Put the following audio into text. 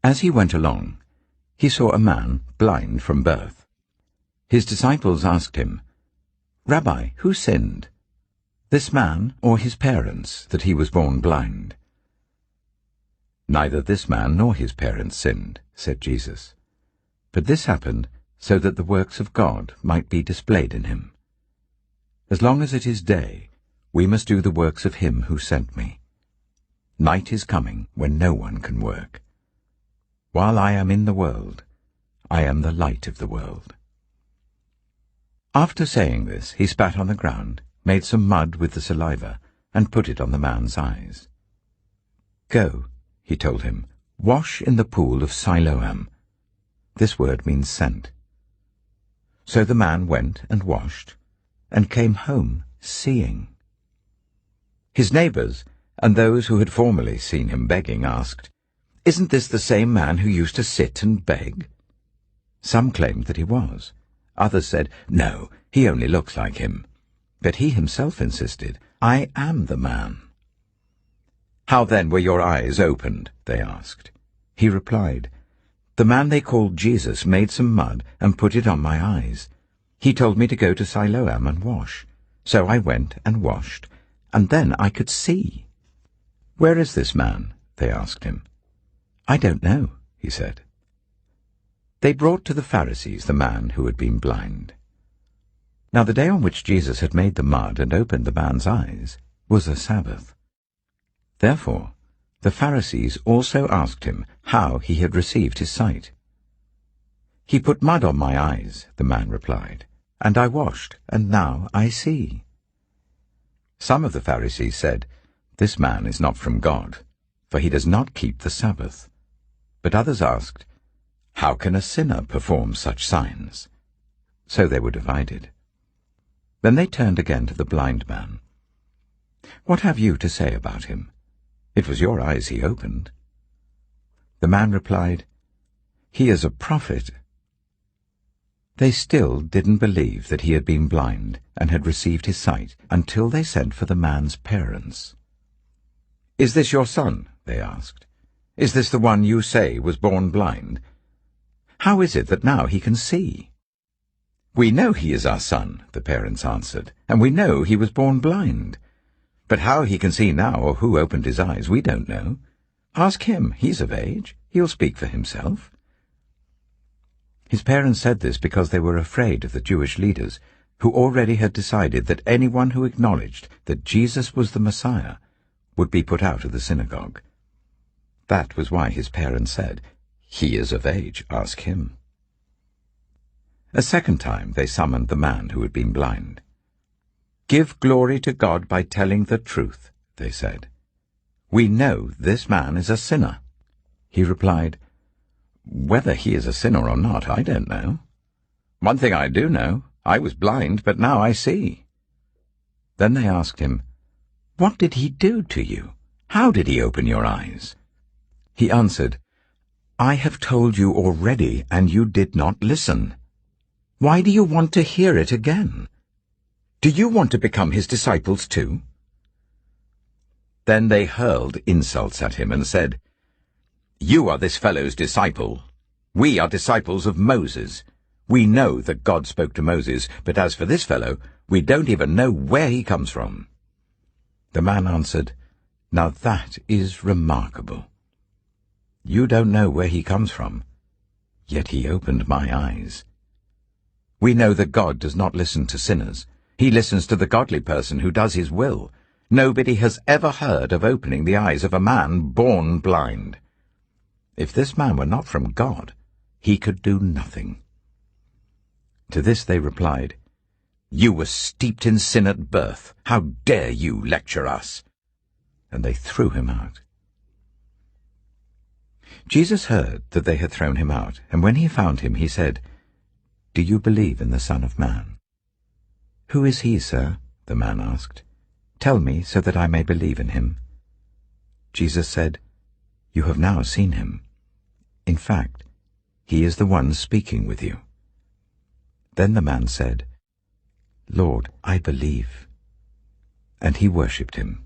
As he went along, he saw a man blind from birth. His disciples asked him, "Rabbi, who sinned, this man or his parents, that he was born blind?" "Neither this man nor his parents sinned," said Jesus, "but this happened so that the works of God might be displayed in him. As long as it is day, we must do the works of him who sent me. Night is coming when no one can work. While I am in the world, I am the light of the world." After saying this, he spat on the ground, made some mud with the saliva, and put it on the man's eyes. "Go," he told him, "wash in the pool of Siloam." This word means sent. So the man went and washed, and came home seeing. His neighbors, and those who had formerly seen him begging, asked, "Isn't this the same man who used to sit and beg?" Some claimed that he was. Others said, "No, he only looks like him." But he himself insisted, "I am the man." "How then were your eyes opened?" they asked. He replied, "The man they called Jesus made some mud and put it on my eyes. He told me to go to Siloam and wash. So I went and washed, and then I could see." "Where is this man?" they asked him. "I don't know," he said. They brought to the Pharisees the man who had been blind. Now the day on which Jesus had made the mud and opened the man's eyes was a Sabbath. Therefore the Pharisees also asked him how he had received his sight. "He put mud on my eyes," the man replied, "and I washed, and now I see." Some of the Pharisees said, "This man is not from God, for he does not keep the Sabbath." But others asked, "How can a sinner perform such signs?" So they were divided. Then they turned again to the blind man. "What have you to say about him? It was your eyes he opened." The man replied, "He is a prophet." They still didn't believe that he had been blind and had received his sight until they sent for the man's parents. "Is this your son?" they asked. "Is this the one you say was born blind? How is it that now he can see?" "We know he is our son," the parents answered, "and we know he was born blind. But how he can see now or who opened his eyes, we don't know. Ask him, he's of age. He'll speak for himself." His parents said this because they were afraid of the Jewish leaders, who already had decided that anyone who acknowledged that Jesus was the Messiah would be put out of the synagogue. That was why his parents said, "He is of age, ask him." A second time they summoned the man who had been blind. "Give glory to God by telling the truth," they said. "We know this man is a sinner." He replied, "Whether he is a sinner or not, I don't know. One thing I do know, I was blind, but now I see." Then they asked him, "What did he do to you? How did he open your eyes?" He answered, "I have told you already, and you did not listen. Why do you want to hear it again? Do you want to become his disciples too?" Then they hurled insults at him and said, "You are this fellow's disciple. We are disciples of Moses. We know that God spoke to Moses, but as for this fellow, we don't even know where he comes from." The man answered, "Now that is remarkable. You don't know where he comes from, yet he opened my eyes. We know that God does not listen to sinners. He listens to the godly person who does his will. Nobody has ever heard of opening the eyes of a man born blind. If this man were not from God, he could do nothing." To this they replied, "You were steeped in sin at birth. How dare you lecture us?" And they threw him out. Jesus heard that they had thrown him out, and when he found him, he said, "Do you believe in the Son of Man?" "Who is he, sir?" the man asked. "Tell me so that I may believe in him." Jesus said, "You have now seen him. In fact, he is the one speaking with you." Then the man said, "Lord, I believe." And he worshipped him.